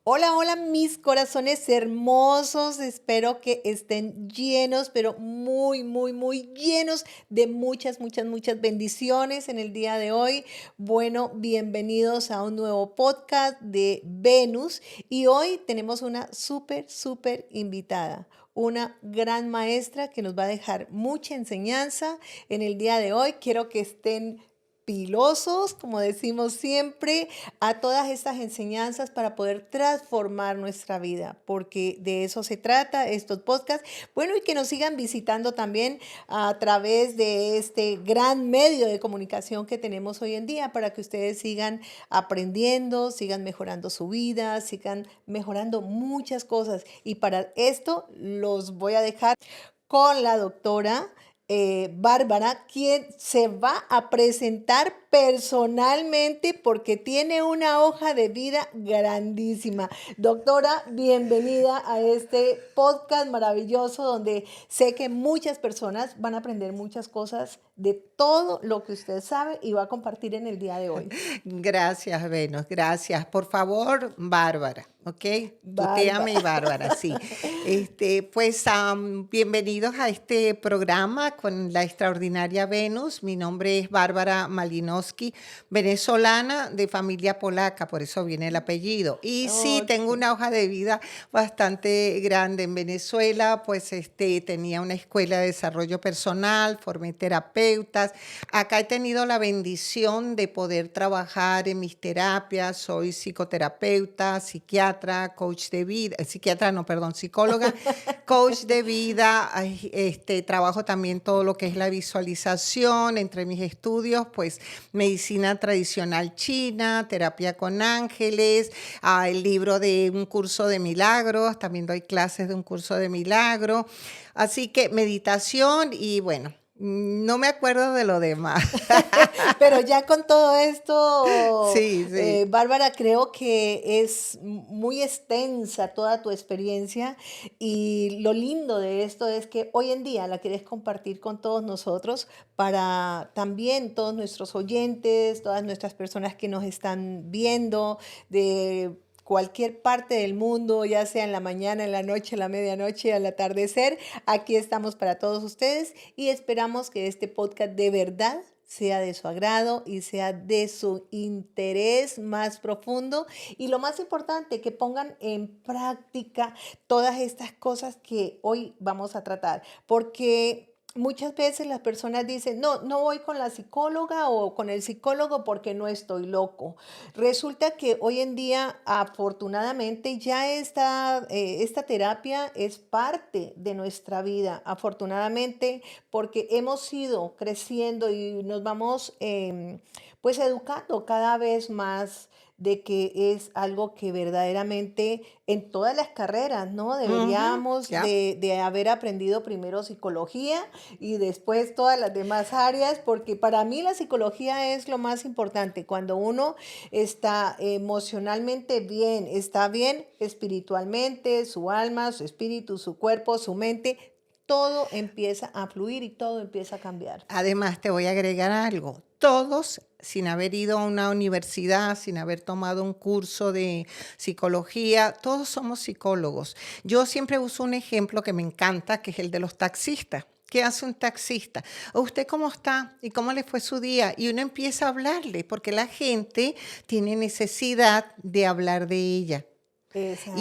Hola, hola, mis corazones hermosos. Espero que estén llenos, pero muy, muy, muy llenos de muchas, muchas, muchas bendiciones en el día de hoy. Bueno, bienvenidos a un nuevo podcast de Venus y hoy tenemos una súper, súper invitada. Una gran maestra que nos va a dejar mucha enseñanza en el día de hoy. Quiero que estén pilosos, como decimos siempre, a todas estas enseñanzas para poder transformar nuestra vida, porque de eso se trata estos podcasts. Bueno, y que nos sigan visitando también a través de este gran medio de comunicación que tenemos hoy en día para que ustedes sigan aprendiendo, sigan mejorando su vida, sigan mejorando muchas cosas. Y para esto los voy a dejar con la doctora Bárbara, quien se va a presentar personalmente porque tiene una hoja de vida grandísima. Doctora, bienvenida a este podcast maravilloso donde sé que muchas personas van a aprender muchas cosas de todo lo que usted sabe y va a compartir en el día de hoy. Gracias, Venus, gracias. Por favor, Bárbara, ¿ok? Bárbara. Tutéame, Bárbara, sí. Bienvenidos a este programa con la extraordinaria Venus. Mi nombre es Bárbara Malinowski, venezolana de familia polaca, por eso viene el apellido. Y sí, tengo Ok. una hoja de vida bastante grande en Venezuela, pues tenía una escuela de desarrollo personal, formé terapeutas. Acá he tenido la bendición de poder trabajar en mis terapias. Soy psicoterapeuta, psiquiatra, coach de vida, psiquiatra no, perdón, psicóloga, coach de vida. Trabajo también todo lo que es la visualización. Entre mis estudios, pues medicina tradicional china, terapia con ángeles, el libro de un curso de milagros, también doy clases de un curso de milagros. Así que meditación y bueno, no me acuerdo de lo demás. Pero ya con todo esto, Sí, sí. Bárbara, creo que es muy extensa toda tu experiencia y lo lindo de esto es que hoy en día la quieres compartir con todos nosotros para también todos nuestros oyentes, todas nuestras personas que nos están viendo de cualquier parte del mundo, ya sea en la mañana, en la noche, en la medianoche, al atardecer. Aquí estamos para todos ustedes y esperamos que este podcast de verdad sea de su agrado y sea de su interés más profundo. Y lo más importante, que pongan en práctica todas estas cosas que hoy vamos a tratar. Porque muchas veces las personas dicen, no, no voy con la psicóloga o con el psicólogo porque no estoy loco. Resulta que hoy en día, afortunadamente, ya esta terapia es parte de nuestra vida. Afortunadamente, porque hemos ido creciendo y nos vamos pues educando cada vez más de que es algo que verdaderamente en todas las carreras, ¿no? Ujú, Deberíamos ya. de haber aprendido primero psicología y después todas las demás áreas, porque para mí la psicología es lo más importante. Cuando uno está emocionalmente bien, está bien espiritualmente, su alma, su espíritu, su cuerpo, su mente, todo empieza a fluir y todo empieza a cambiar. Además, te voy a agregar algo. Todos, sin haber ido a una universidad, sin haber tomado un curso de psicología, todos somos psicólogos. Yo siempre uso un ejemplo que me encanta, que es el de los taxistas. ¿Qué hace un taxista? ¿Usted cómo está? ¿Y cómo le fue su día? Y uno empieza a hablarle, porque la gente tiene necesidad de hablar de ella. Y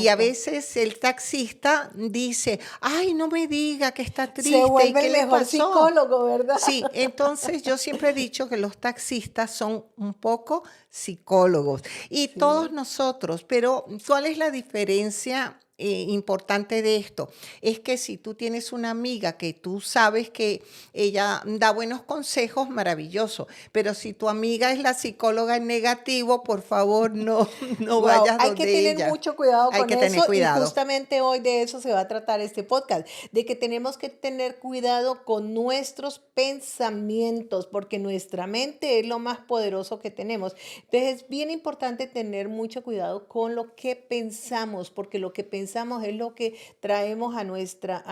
a Exacto. veces el taxista dice, ay, no me diga que está Se triste y vuelve el qué le mejor pasó. psicólogo, ¿verdad? Sí, entonces yo siempre he dicho que los taxistas son un poco psicólogos y todos Sí. nosotros, pero ¿cuál es la diferencia importante de esto? Es que si tú tienes una amiga que tú sabes que ella da buenos consejos, maravilloso, pero si tu amiga es la psicóloga en negativo, por favor no, no Wow, vayas hay que donde tener ella. mucho cuidado Hay con que tener eso y cuidado. justamente hoy de eso se va a tratar este podcast, de que tenemos que tener cuidado con nuestros pensamientos, porque nuestra mente es lo más poderoso que tenemos. Entonces es bien importante tener mucho cuidado con lo que pensamos, porque lo que pensamos pensamos, es lo que traemos a nuestra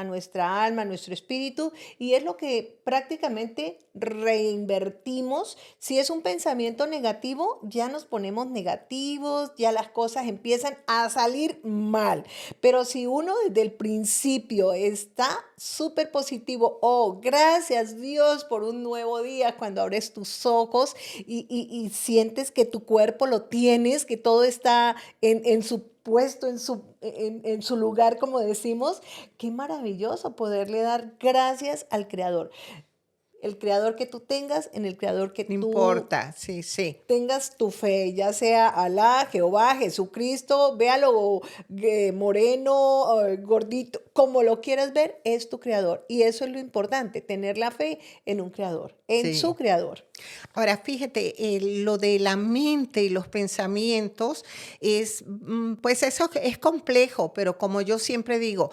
alma, a nuestro espíritu, y es lo que prácticamente reinvertimos. Si es un pensamiento negativo, ya nos ponemos negativos, ya las cosas empiezan a salir mal. Pero si uno desde el principio está súper positivo, oh, gracias Dios por un nuevo día, cuando abres tus ojos y sientes que tu cuerpo lo tienes, que todo está en su puesto, en su lugar, como decimos, qué maravilloso poderle dar gracias al Creador. El Creador que tú tengas, en el Creador que No tú importa, sí, sí. tengas tu fe, ya sea Alá, Jehová, Jesucristo, véalo moreno, gordito, como lo quieras ver, es tu creador. Y eso es lo importante, tener la fe en un creador, en su Sí. creador. Ahora, fíjate, lo de la mente y los pensamientos es, pues eso es complejo, pero como yo siempre digo,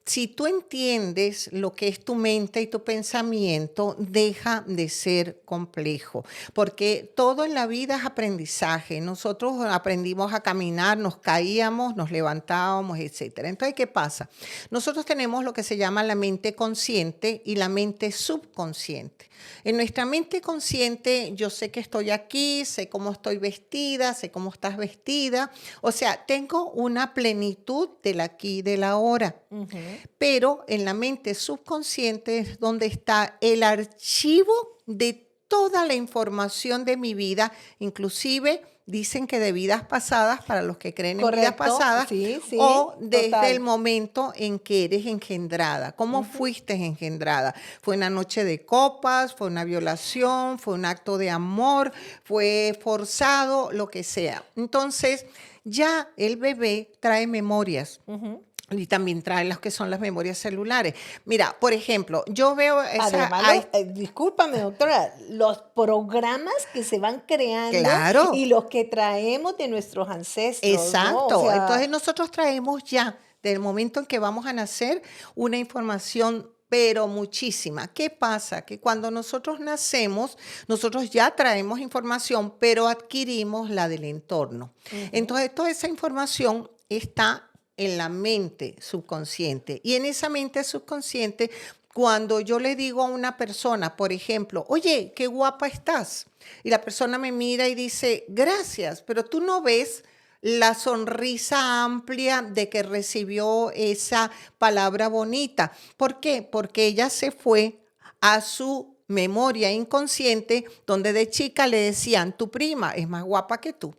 si tú entiendes lo que es tu mente y tu pensamiento, deja de ser complejo, porque todo en la vida es aprendizaje. Nosotros aprendimos a caminar, nos caíamos, nos levantábamos, etcétera. Entonces, ¿qué pasa? Nosotros tenemos lo que se llama la mente consciente y la mente subconsciente. En nuestra mente consciente, yo sé que estoy aquí, sé cómo estoy vestida, sé cómo estás vestida. O sea, tengo una plenitud del aquí y del ahora. Ujú. Pero en la mente subconsciente es donde está el archivo de toda la información de mi vida, inclusive dicen que de vidas pasadas, para los que creen en vidas Correcto, pasadas, sí, sí, o desde el total. momento en que eres engendrada. ¿Cómo Ujú. fuiste engendrada? ¿Fue una noche de copas? ¿Fue una violación? ¿Fue un acto de amor? ¿Fue forzado? Lo que sea. Entonces, ya el bebé trae memorias. Ujú. Y también trae las que son las memorias celulares. Mira, por ejemplo, yo veo Además, discúlpame, doctora, los programas que se van creando claro, y los que traemos de nuestros ancestros, ¿no? O exacto. sea, Entonces nosotros traemos ya, del momento en que vamos a nacer, una información, pero muchísima. ¿Qué pasa? Que cuando nosotros nacemos, nosotros ya traemos información, pero adquirimos la del entorno. ujú, Entonces toda esa información está en la mente subconsciente. Y en esa mente subconsciente, cuando yo le digo a una persona, por ejemplo, oye, qué guapa estás, y la persona me mira y dice, gracias, pero tú no ves la sonrisa amplia de que recibió esa palabra bonita. ¿Por qué? Porque ella se fue a su memoria inconsciente, donde de chica le decían, tu prima es más guapa que tú.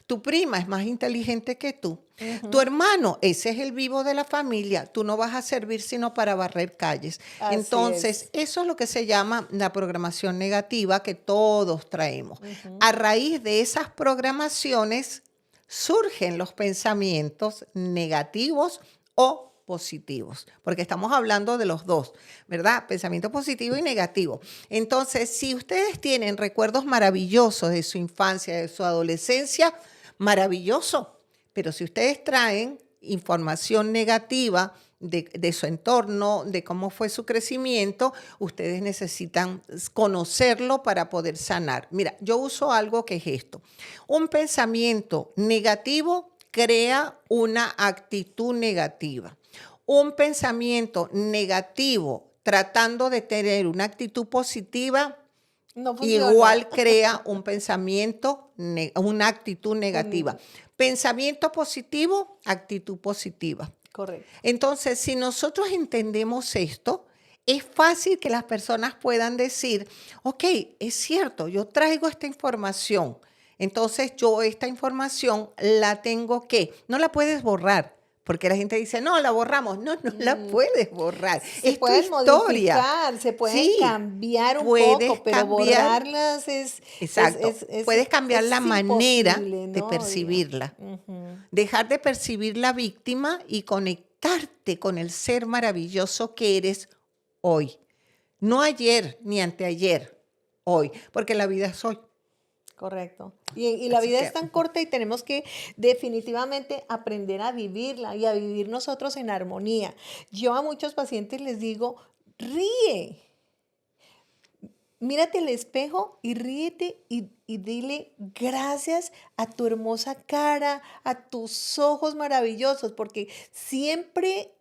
Tu prima es más inteligente que tú. Tu ujú, hermano, ese es el vivo de la familia. Tú no vas a servir sino para barrer calles. así Entonces, es. eso es lo que se llama la programación negativa que todos traemos. Ujú. A raíz de esas programaciones surgen los pensamientos negativos o positivos, porque estamos hablando de los dos, ¿verdad? Pensamiento positivo y negativo. Entonces, si ustedes tienen recuerdos maravillosos de su infancia, de su adolescencia, maravilloso. Pero si ustedes traen información negativa de su entorno, de cómo fue su crecimiento, ustedes necesitan conocerlo para poder sanar. Mira, yo uso algo que es esto. Un pensamiento negativo crea una actitud negativa. Un pensamiento negativo tratando de tener una actitud positiva No funciona. igual crea un pensamiento, una actitud Un- negativa. Pensamiento positivo, actitud positiva. correcto. Entonces, si nosotros entendemos esto, es fácil que las personas puedan decir, ok, es cierto, yo traigo esta información. Entonces, yo esta información la tengo que, no la puedes borrar, porque la gente dice, no, la borramos. No, no la Mm, puedes borrar. se Es tu pueden historia. modificar, se pueden Sí, cambiar un puedes poco, pero cambiar. borrarlas Exacto. Puedes cambiar la es manera imposible, de ¿no? percibirla. Ujú. Dejar de percibir la víctima y conectarte con el ser maravilloso que eres hoy. No ayer ni anteayer, hoy, porque la vida es hoy. Correcto. Y la Así vida es que tan corta y tenemos que definitivamente aprender a vivirla y a vivir nosotros en armonía. Yo a muchos pacientes les digo, ríe, Mírate al espejo y ríete y dile gracias a tu hermosa cara, a tus ojos maravillosos, porque siempre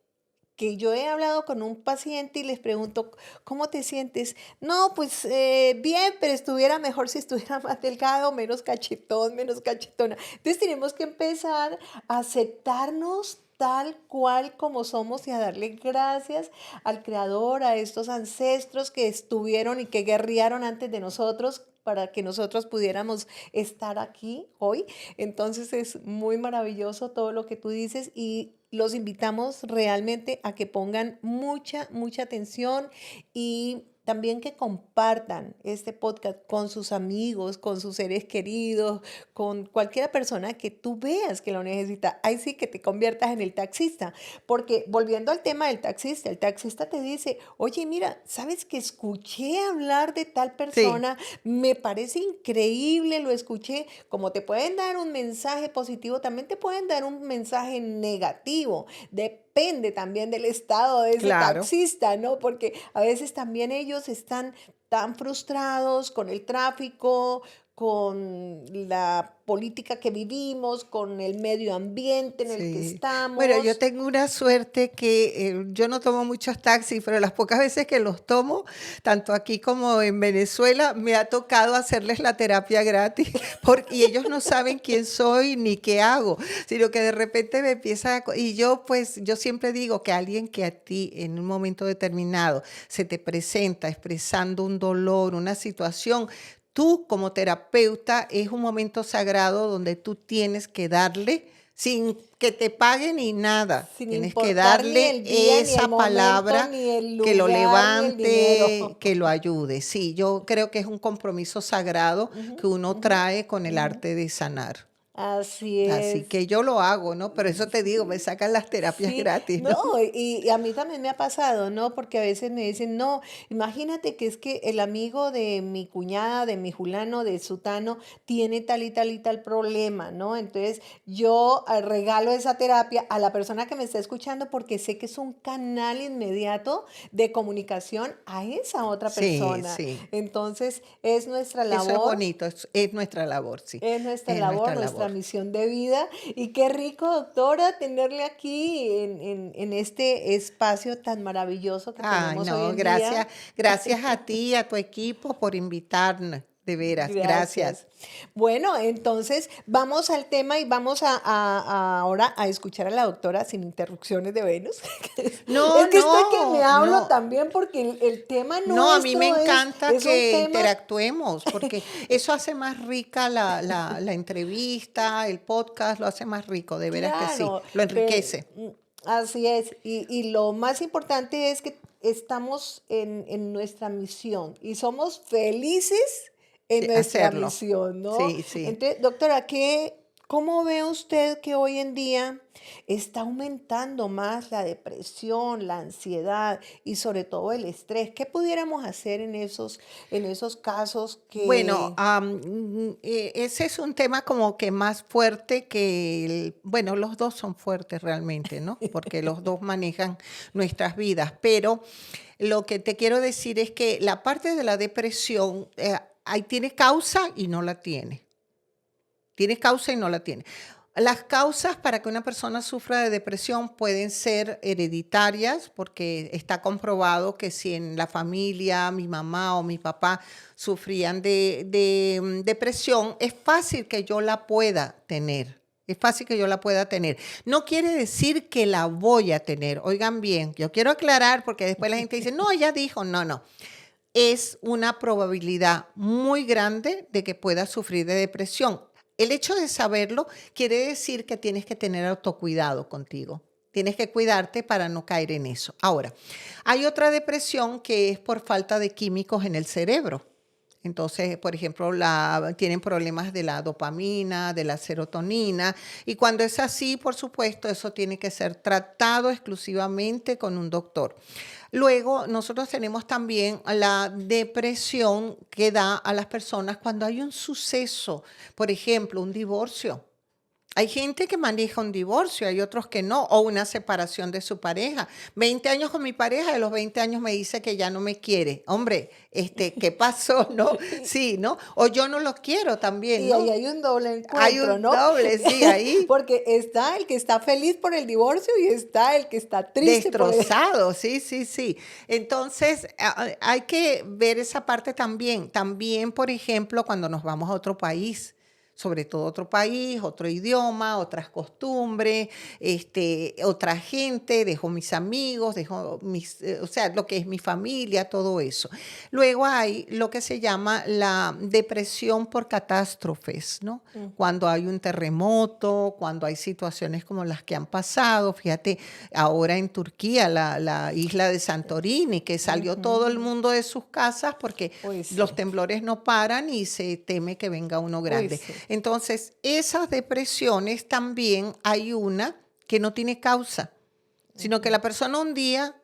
que yo he hablado con un paciente y les pregunto, ¿cómo te sientes? No, pues bien, pero estuviera mejor si estuviera más delgado, menos cachetón, menos cachetona. Entonces tenemos que empezar a aceptarnos tal cual como somos y a darle gracias al Creador, a estos ancestros que estuvieron y que guerrearon antes de nosotros para que nosotros pudiéramos estar aquí hoy. Entonces es muy maravilloso todo lo que tú dices y los invitamos realmente a que pongan mucha, mucha atención y también que compartan este podcast con sus amigos, con sus seres queridos, con cualquier persona que tú veas que lo necesita. Ahí sí que te conviertas en el taxista, porque volviendo al tema del taxista, el taxista te dice, oye, mira, ¿sabes que escuché hablar de tal Sí, persona? Me parece increíble, lo escuché. Como te pueden dar un mensaje positivo, también te pueden dar un mensaje negativo. Depende también del estado de ese claro. taxista, ¿no? Porque a veces también ellos están tan frustrados con el tráfico, con la política que vivimos, con el medio ambiente en el que Sí. Bueno, yo estamos. tengo una suerte que yo no tomo muchos taxis, pero las pocas veces que los tomo, tanto aquí como en Venezuela, me ha tocado hacerles la terapia gratis, porque y ellos no saben quién soy ni qué hago, sino que de repente me empieza y yo pues yo siempre digo que alguien que a ti en un momento determinado se te presenta expresando un dolor, una situación, tú como terapeuta es un momento sagrado donde tú tienes que darle sin que te pague ni nada. Sin Tienes que importar ni darle el día, ni el esa momento, palabra ni el que lo lugar, ni el levante, dinero. que lo ayude. Sí, yo creo que es un compromiso sagrado Ujú, que uno ujú, trae con el ujú. arte de sanar. Así Así es. que yo lo hago, ¿no? Pero eso te digo, me Sí, sacan las terapias sí, gratis, no, ¿no? y a mí también me ha pasado, ¿no? Porque a veces me dicen, no, imagínate que es que el amigo de mi cuñada, de mi fulano, de sutano, tiene tal y tal y tal problema, ¿no? Entonces yo regalo esa terapia a la persona que me está escuchando porque sé que es un canal inmediato de comunicación a esa otra Sí, persona. sí. Entonces es nuestra Eso es labor. bonito, es nuestra labor, sí. Es nuestra Es labor, nuestra nuestra labor. misión de vida. Y qué rico, doctora, tenerle aquí en este espacio tan maravilloso que Ay, tenemos hoy no, en día. gracias, gracias a ti y a tu equipo por invitarnos, de veras, Gracias. gracias. Bueno, entonces vamos al tema y vamos ahora a escuchar a la doctora sin interrupciones de Venus. No, Es que estoy que me no, hablo no, también porque el tema no, a mí me nuestro encanta es un que tema. interactuemos, porque eso hace más rica la entrevista, el podcast, lo hace más rico, de veras que sí, Claro, lo pero enriquece. así es. Y lo más importante es que estamos en nuestra misión y somos felices en Sí, nuestra hacerlo. misión, ¿no? Sí, sí. Entonces, doctora, ¿cómo ve usted que hoy en día está aumentando más la depresión, la ansiedad y sobre todo el estrés? ¿Qué pudiéramos hacer en esos casos Bueno, que... ese es un tema como que más fuerte que bueno, los dos son fuertes realmente, ¿no? Porque los dos manejan nuestras vidas, pero lo que te quiero decir es que la parte de la depresión, ahí tiene causa y no la tiene. Tiene causa y no la tiene. Las causas para que una persona sufra de depresión pueden ser hereditarias, porque está comprobado que si en la familia mi mamá o mi papá sufrían de depresión, es fácil que yo la pueda tener. Es fácil que yo la pueda tener. No quiere decir que la voy a tener. Oigan bien, yo quiero aclarar porque después la gente dice, no, ella dijo, no, no. Es una probabilidad muy grande de que puedas sufrir de depresión. El hecho de saberlo quiere decir que tienes que tener autocuidado contigo. Tienes que cuidarte para no caer en eso. Ahora, hay otra depresión que es por falta de químicos en el cerebro. Entonces, por ejemplo, tienen problemas de la dopamina, de la serotonina, y cuando es así, por supuesto, eso tiene que ser tratado exclusivamente con un doctor. Luego, nosotros tenemos también la depresión que da a las personas cuando hay un suceso, por ejemplo, un divorcio. Hay gente que maneja un divorcio, hay otros que no, o una separación de su pareja. 20 años con mi pareja, de los 20 años me dice que ya no me quiere. Hombre, ¿qué pasó, no? Sí, ¿no? O yo no lo quiero también, Y ahí ¿no? hay un doble Hay encuentro, un ¿no? doble, sí, ahí. Porque está el que está feliz por el divorcio y está el que está triste por el... Destrozado, sí, sí, sí. Entonces, hay que ver esa parte también. También, por ejemplo, cuando nos vamos a otro país, sobre todo otro país, otro idioma, otras costumbres, otra gente, dejo mis amigos, o sea, lo que es mi familia, todo eso. Luego hay lo que se llama la depresión por catástrofes, ¿no? Cuando hay un terremoto, cuando hay situaciones como las que han pasado, fíjate, ahora en Turquía, la isla de Santorini, que salió todo el Ujú. mundo de sus casas porque Uy, los sí, temblores no paran y se teme que venga uno uy, grande. sí. Entonces, esas depresiones también hay una que no tiene causa, sino que la persona un día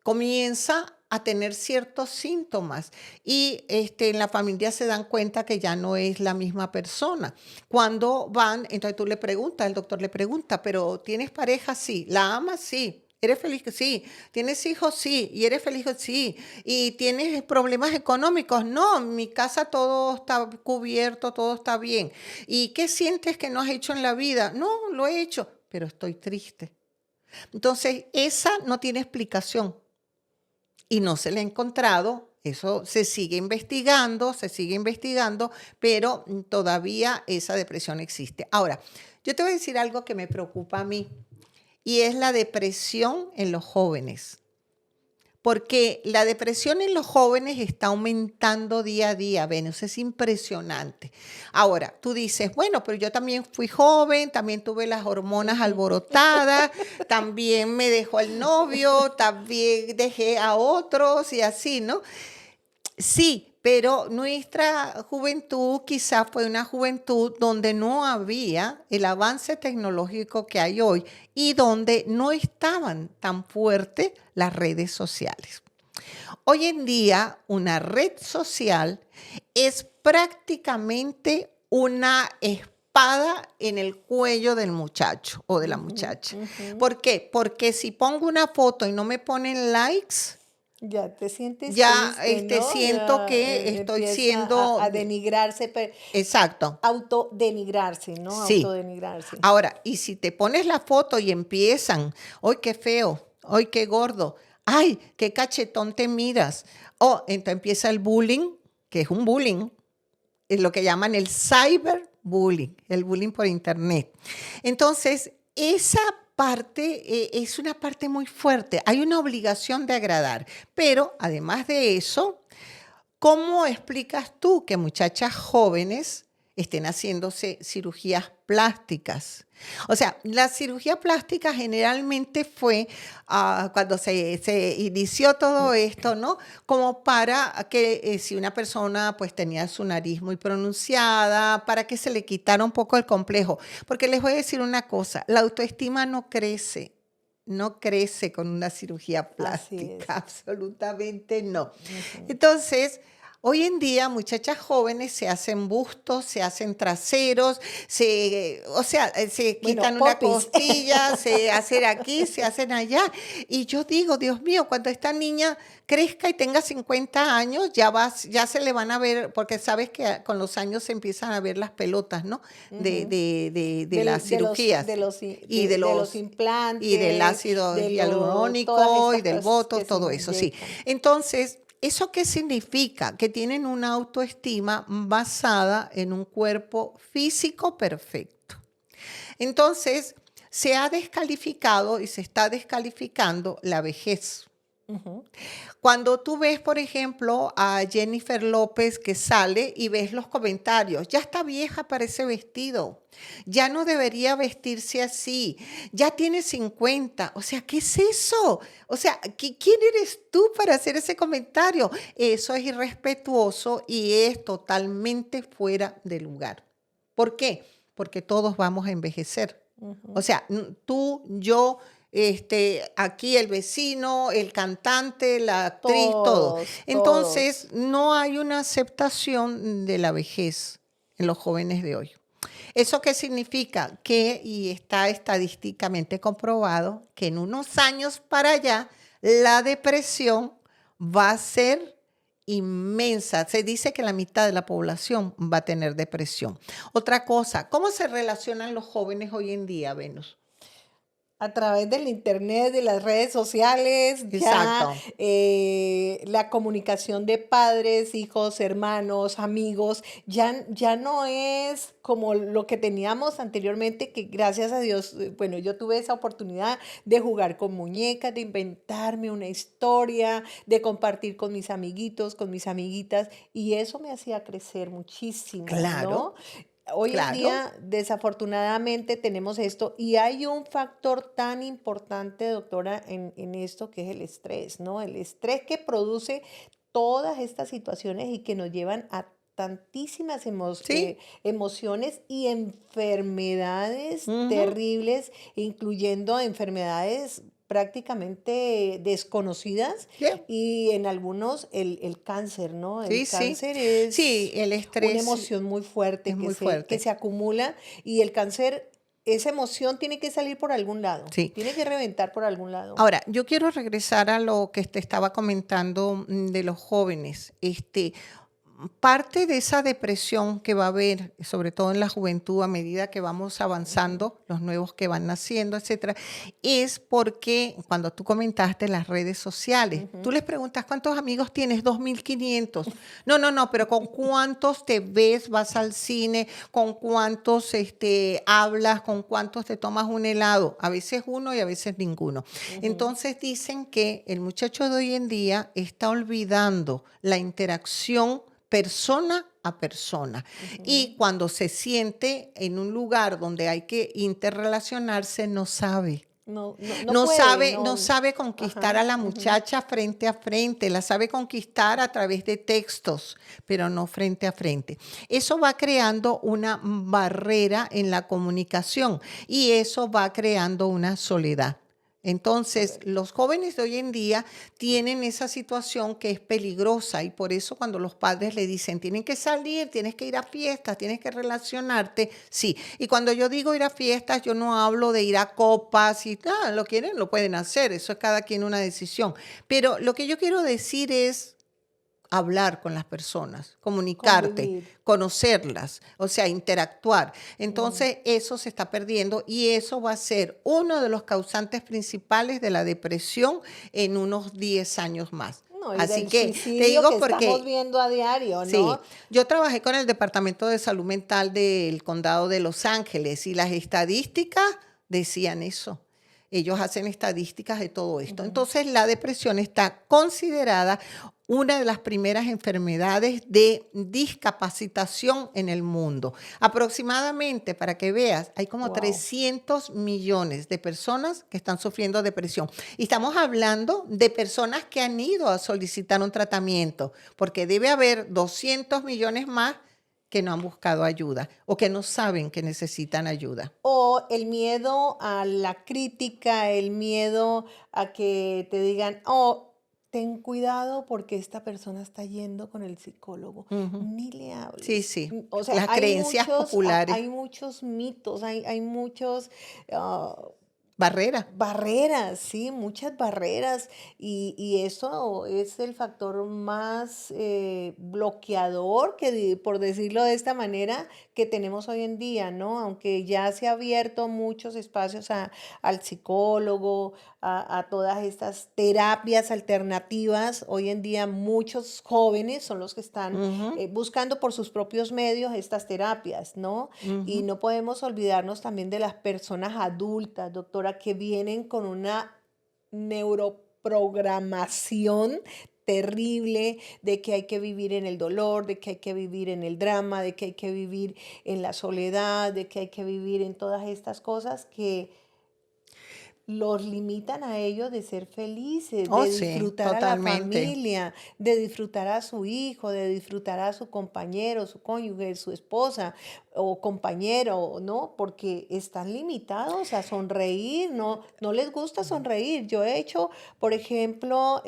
comienza a tener ciertos síntomas y en la familia se dan cuenta que ya no es la misma persona. Cuando van, entonces tú le preguntas, el doctor le pregunta, pero ¿tienes pareja? Sí. ¿La amas? Sí. ¿Eres feliz? Sí. ¿Tienes hijos? Sí. ¿Y eres feliz? Sí. ¿Y tienes problemas económicos? No, en mi casa todo está cubierto, todo está bien. ¿Y qué sientes que no has hecho en la vida? No, lo he hecho, pero estoy triste. Entonces, esa no tiene explicación y no se le ha encontrado. Eso se sigue investigando, pero todavía esa depresión existe. Ahora, yo te voy a decir algo que me preocupa a mí y es la depresión en los jóvenes. Porque la depresión en los jóvenes está aumentando día a día, Venus, es impresionante. Ahora, tú dices, bueno, pero yo también fui joven, también tuve las hormonas Ujú. alborotadas, también me dejó el novio, también dejé a otros y así, ¿no? Sí, pero nuestra juventud quizás fue una juventud donde no había el avance tecnológico que hay hoy y donde no estaban tan fuertes las redes sociales. Hoy en día, una red social es prácticamente una espada en el cuello del muchacho o de la Ujú, muchacha. ujú. ¿Por qué? Porque si pongo una foto y no me ponen likes, Ya te sientes ya triste, ¿no? siento Ya que estoy empieza siendo a denigrarse, exacto. autodenigrarse, ¿no? Sí. Autodenigrarse. Ahora, y si te pones la foto y empiezan, ¡ay, qué feo! ¡Ay, qué gordo! ¡Ay, qué cachetón te miras! O entonces empieza el bullying, que es un bullying, es lo que llaman el cyberbullying, el bullying por internet. Entonces, esa parte es una parte muy fuerte. Hay una obligación de agradar, pero además de eso, ¿cómo explicas tú que muchachas jóvenes estén haciéndose cirugías plásticas? O sea, la cirugía plástica generalmente fue cuando se inició todo esto, ¿no? Como para que si una persona pues tenía su nariz muy pronunciada, para que se le quitara un poco el complejo. Porque les voy a decir una cosa, la autoestima no crece. No crece con una cirugía Así es. plástica, absolutamente no. Ujú. Entonces, hoy en día muchachas jóvenes se hacen bustos, se hacen traseros, se Bueno, quitan una popis. costilla, se hacen aquí, se hacen allá. Y yo digo, Dios mío, cuando esta niña crezca y tenga 50 años, ya se le van a ver, porque sabes que con los años se empiezan a ver las pelotas, ¿no? Ujú. De las cirugías y De los y del implantes, ácido todas hialurónico y estas del cosas que botox, se todo eso, sí. inyectan. Entonces, ¿eso qué significa? Que tienen una autoestima basada en un cuerpo físico perfecto. Entonces, se ha descalificado y se está descalificando la vejez. Ujú. Cuando tú ves, por ejemplo, a Jennifer López que sale y ves los comentarios, ya está vieja para ese vestido, ya no debería vestirse así, ya tiene 50, o sea, ¿qué es eso? O sea, ¿quién eres tú para hacer ese comentario? Eso es irrespetuoso y es totalmente fuera de lugar. ¿Por qué? Porque todos vamos a envejecer. O Ujú. sea, tú, yo, aquí el vecino, el cantante, la actriz, todo. Todos, Entonces, todos. no hay una aceptación de la vejez en los jóvenes de hoy. ¿Eso qué significa? Que, y está estadísticamente comprobado, que en unos años para allá la depresión va a ser inmensa. Se dice que la mitad de la población va a tener depresión. Otra cosa, ¿cómo se relacionan los jóvenes hoy en día, Venus? A través del internet, de las redes sociales, ya Exacto. la comunicación de padres, hijos, hermanos, amigos, ya no es como lo que teníamos anteriormente, que gracias a Dios, bueno, yo tuve esa oportunidad de jugar con muñecas, de inventarme una historia, de compartir con mis amiguitos, con mis amiguitas, y eso me hacía crecer muchísimo, Claro, ¿no? Hoy en claro. día, desafortunadamente, tenemos esto y hay un factor tan importante, doctora, en esto que es el estrés, ¿no? El estrés que produce todas estas situaciones y que nos llevan a tantísimas ¿Sí? emociones y enfermedades Ujú. terribles, incluyendo enfermedades prácticamente desconocidas Yeah. y en algunos el cáncer, ¿no? Sí, El sí. cáncer Sí, es el una estrés emoción muy es fuerte muy que fuerte. se acumula y el cáncer, esa emoción tiene que salir por algún lado, Sí. tiene que reventar por algún lado. Ahora, yo quiero regresar a lo que te estaba comentando de los jóvenes. Parte de esa depresión que va a haber, sobre todo en la juventud, a medida que vamos Ujú, avanzando, los nuevos que van naciendo, etcétera, es porque cuando tú comentaste las redes sociales, tú ujú. les preguntas cuántos amigos tienes, 2.500. No, no, no, pero ¿con cuántos te ves, vas al cine? ¿Con cuántos hablas? ¿Con cuántos te tomas un helado? A veces uno y a veces ninguno. Ujú. Entonces dicen que el muchacho de hoy en día está olvidando la interacción persona a persona. Y Ujú. cuando se siente en un lugar donde hay que interrelacionarse, no sabe. No No puede, sabe, no no. sabe conquistar Ajá, a la ujú. muchacha frente a frente, la sabe conquistar a través de textos, pero no frente a frente. Eso va creando una barrera en la comunicación y eso va creando una soledad. Entonces, Correcto. los jóvenes de hoy en día tienen esa situación que es peligrosa y por eso cuando los padres le dicen, tienen que salir, tienes que ir a fiestas, tienes que relacionarte, sí. Y cuando yo digo ir a fiestas, yo no hablo de ir a copas y lo quieren, lo pueden hacer, eso es cada quien una decisión. Pero lo que yo quiero decir es hablar con las personas, comunicarte, Convivir. conocerlas, o sea, interactuar. Ujú. Entonces, eso se está perdiendo y eso va a ser uno de los causantes principales de la depresión en unos 10 años más. No, y Así del que te suicidio que digo estamos porque, viendo a diario, ¿no? sí, yo trabajé con el Departamento de Salud Mental del Condado de Los Ángeles y las estadísticas decían eso. Ellos hacen estadísticas de todo esto. Ujú. Entonces, la depresión está considerada una de las primeras enfermedades de discapacitación en el mundo. Aproximadamente, para que veas, hay como Wow. 300 millones de personas que están sufriendo depresión. Y estamos hablando de personas que han ido a solicitar un tratamiento, porque debe haber 200 millones más que no han buscado ayuda o que no saben que necesitan ayuda. O el miedo a la crítica, el miedo a que te digan, oh, ten cuidado porque esta persona está yendo con el psicólogo. Ujú. Ni le Sí, hables. sí. O sea, Las creencias populares, hay muchos mitos, hay muchos ah, barreras. barreras, sí, muchas barreras y eso es el factor más bloqueador por decirlo de esta manera, que tenemos hoy en día, ¿no? Aunque ya se ha abierto muchos espacios al psicólogo, a todas estas terapias alternativas, hoy en día muchos jóvenes son los que están Ujú, buscando por sus propios medios estas terapias, ¿no? Y ujú. no podemos olvidarnos también de las personas adultas, doctora, que vienen con una neuroprogramación terrible de que hay que vivir en el dolor, de que hay que vivir en el drama, de que hay que vivir en la soledad, de que hay que vivir en todas estas cosas que los limitan a ellos de ser felices, Oh, de sí, disfrutar a la totalmente. familia, de disfrutar a su hijo, de disfrutar a su compañero, su cónyuge, su esposa o compañero, ¿no? Porque están limitados a sonreír, no les gusta sonreír. Yo he hecho, por ejemplo,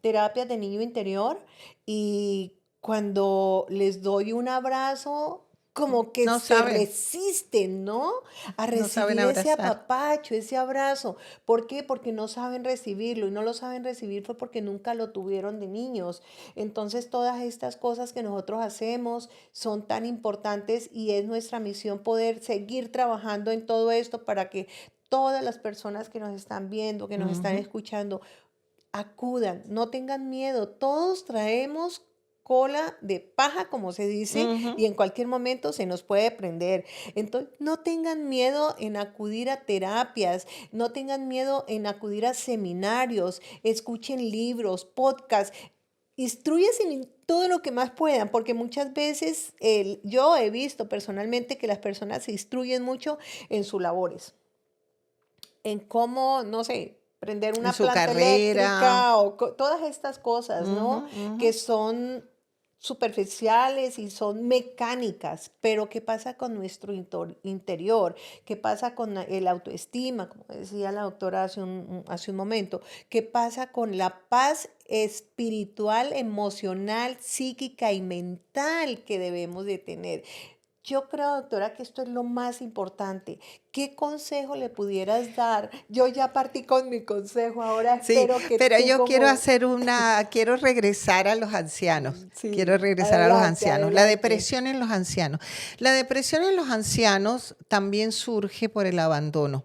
terapias de niño interior y cuando les doy un abrazo, como que No se saben, resisten, ¿no? A no saben recibir ese abrazar. apapacho, ese abrazo. ¿Por qué? Porque no saben recibirlo y no lo saben recibir fue porque nunca lo tuvieron de niños. Entonces, todas estas cosas que nosotros hacemos son tan importantes y es nuestra misión poder seguir trabajando en todo esto para que todas las personas que nos están viendo, que nos están Ujú, escuchando, acudan, no tengan miedo. Todos traemos cola de paja, como se dice, ujú. y en cualquier momento se nos puede prender. Entonces, no tengan miedo en acudir a terapias, no tengan miedo en acudir a seminarios, escuchen libros, podcasts, instrúyanse en todo lo que más puedan, porque muchas veces yo he visto personalmente que las personas se instruyen mucho en sus labores en cómo, no sé, prender En una su planta carrera. eléctrica o todas estas cosas, Ujú, ¿no? ujú. Que son superficiales y son mecánicas, pero ¿qué pasa con nuestro interior? ¿Qué pasa con el autoestima, como decía la doctora hace un momento? ¿Qué pasa con la paz espiritual, emocional, psíquica y mental que debemos de tener? Yo creo, doctora, que esto es lo más importante. ¿Qué consejo le pudieras dar? Yo ya partí con mi consejo, ahora Sí, espero que pero tú yo quiero como... hacer quiero regresar a los ancianos. Quiero Sí, regresar a los adelante, ancianos. La adelante. depresión en los ancianos. La depresión en los ancianos también surge por el abandono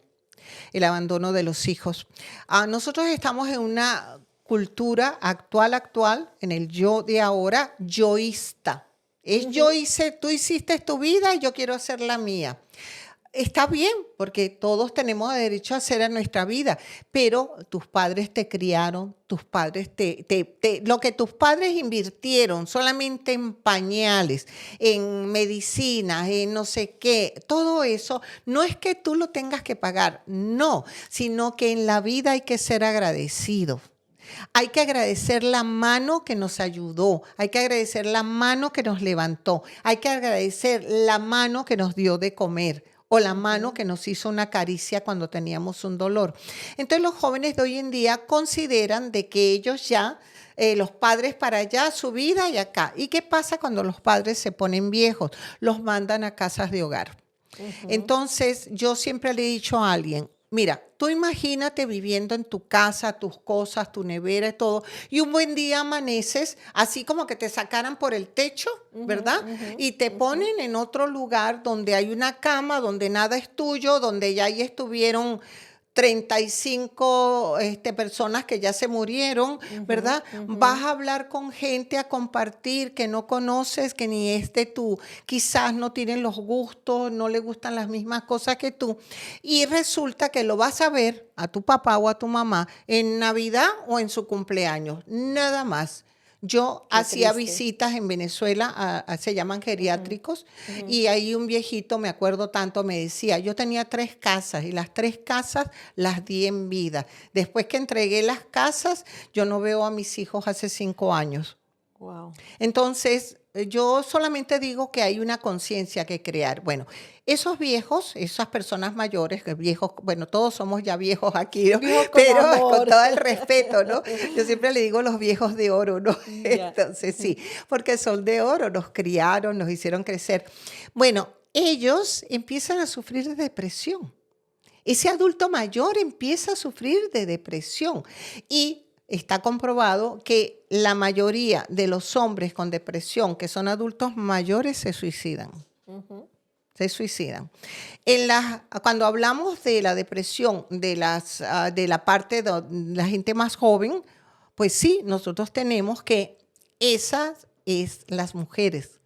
de los hijos. Nosotros estamos en una cultura actual, en el yo de ahora, yoísta. Es Ujú. yo hice, tú hiciste tu vida y yo quiero hacer la mía. Está bien, porque todos tenemos derecho a hacer en nuestra vida, pero tus padres te criaron, tus padres lo que tus padres invirtieron solamente en pañales, en medicinas, en no sé qué, todo eso, no es que tú lo tengas que pagar, no, sino que en la vida hay que ser agradecido. Hay que agradecer la mano que nos ayudó, hay que agradecer la mano que nos levantó, hay que agradecer la mano que nos dio de comer o la mano Ujú. que nos hizo una caricia cuando teníamos un dolor. Entonces los jóvenes de hoy en día consideran de que ellos ya, los padres para allá, su vida y acá. ¿Y qué pasa cuando los padres se ponen viejos? Los mandan a casas de hogar. Ujú. Entonces, yo siempre le he dicho a alguien, mira, tú imagínate viviendo en tu casa, tus cosas, tu nevera y todo, y un buen día amaneces así como que te sacaran por el techo, Ujú, ¿verdad? ujú, Y te ujú. ponen en otro lugar donde hay una cama, donde nada es tuyo, donde ya ahí estuvieron 35 personas que ya se murieron, Ujú, ¿verdad? ujú. Vas a hablar con gente, a compartir que no conoces, que ni tú, quizás no tienen los gustos, no le gustan las mismas cosas que tú. Y resulta que lo vas a ver a tu papá o a tu mamá en Navidad o en su cumpleaños, nada más. Yo Qué hacía triste. visitas en Venezuela, se llaman Ujú, geriátricos, ujú. y ahí un viejito, me acuerdo tanto, me decía, yo tenía 3 casas y las 3 casas las di en vida. Después que entregué las casas, yo no veo a mis hijos hace 5 años. Wow. Entonces, yo solamente digo que hay una conciencia que crear. Bueno, esos viejos, esas personas mayores, que viejos, bueno, todos somos ya viejos aquí, ¿no? Viejo con Pero con amor. todo el respeto, ¿no? Yo siempre le digo los viejos de oro, ¿no? Ya. Entonces, Ujú. sí, porque son de oro, nos criaron, nos hicieron crecer. Bueno, ellos empiezan a sufrir de depresión. Ese adulto mayor empieza a sufrir de depresión y está comprobado que la mayoría de los hombres con depresión que son adultos mayores se suicidan. Ujú. Se suicidan. Cuando hablamos de la depresión de la parte de la gente más joven, pues sí, nosotros tenemos que esas es las mujeres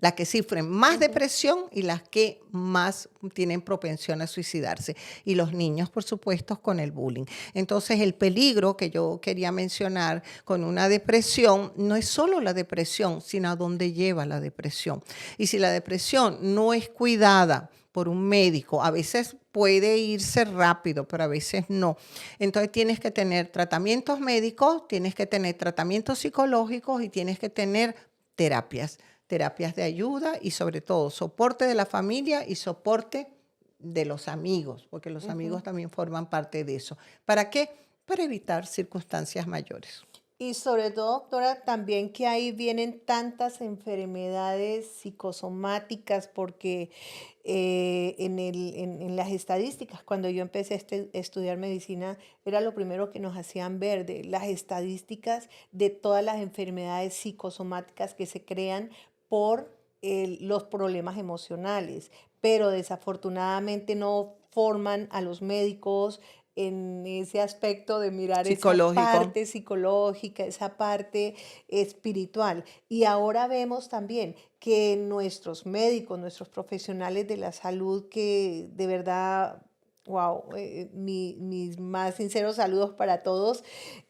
las que sufren más Ujú. depresión y las que más tienen propensión a suicidarse. Y los niños, por supuesto, con el bullying. Entonces, el peligro que yo quería mencionar con una depresión no es solo la depresión, sino a dónde lleva la depresión. Y si la depresión no es cuidada por un médico, a veces puede irse rápido, pero a veces no. Entonces tienes que tener tratamientos médicos, tienes que tener tratamientos psicológicos y tienes que tener terapias de ayuda y sobre todo soporte de la familia y soporte de los amigos, porque los Ujú. amigos también forman parte de eso. ¿Para qué? Para evitar circunstancias mayores. Y sobre todo, doctora, también que ahí vienen tantas enfermedades psicosomáticas, porque en las estadísticas, cuando yo empecé a estudiar medicina, era lo primero que nos hacían ver de las estadísticas de todas las enfermedades psicosomáticas que se crean por los problemas emocionales, pero desafortunadamente no forman a los médicos en ese aspecto de mirar esa Psicológico. parte psicológica, esa parte espiritual. Y ahora vemos también que nuestros médicos, nuestros profesionales de la salud, que de verdad, wow, mis más sinceros saludos para todos